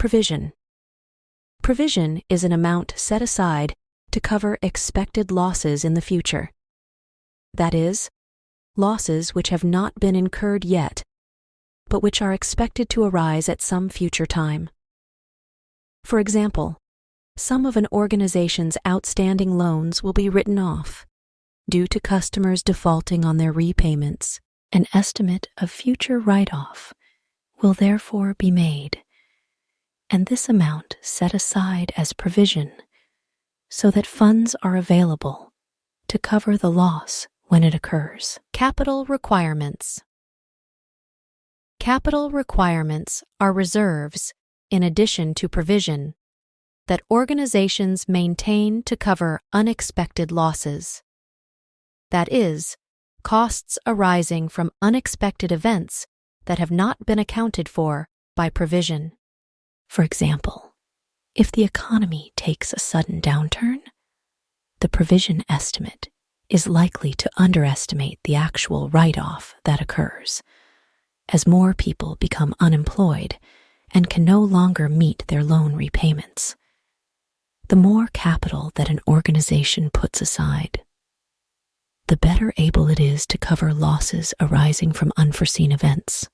Provision. Provision is an amount set aside to cover expected losses in the future. That is, losses which have not been incurred yet, but which are expected to arise at some future time. For example, some of an organization's outstanding loans will be written off due to customers defaulting on their repayments. An estimate of future write-off will therefore be made, and this amount set aside as provision so that funds are available to cover the loss when it occurs. Capital requirements. Capital requirements are reserves, in addition to provision, that organizations maintain to cover unexpected losses. That is, costs arising from unexpected events that have not been accounted for by provision. For example, if the economy takes a sudden downturn, the provision estimate is likely to underestimate the actual write-off that occurs, as more people become unemployed and can no longer meet their loan repayments. The more capital that an organization puts aside, the better able it is to cover losses arising from unforeseen events,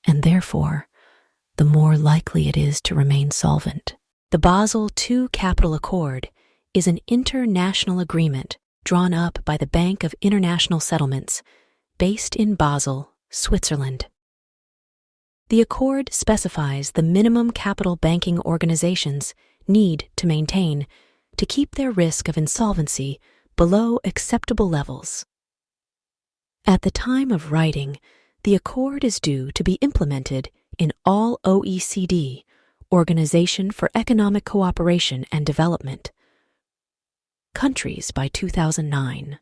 and therefore, the more likely it is to remain solvent. The Basel II Capital Accord is an international agreement drawn up by the Bank of International Settlements, based in Basel, Switzerland. The accord specifies the minimum capital banking organizations need to maintain to keep their risk of insolvency below acceptable levels. At the time of writing, the accord is due to be implemented in all OECD, Organization for Economic Cooperation and Development, countries by 2009.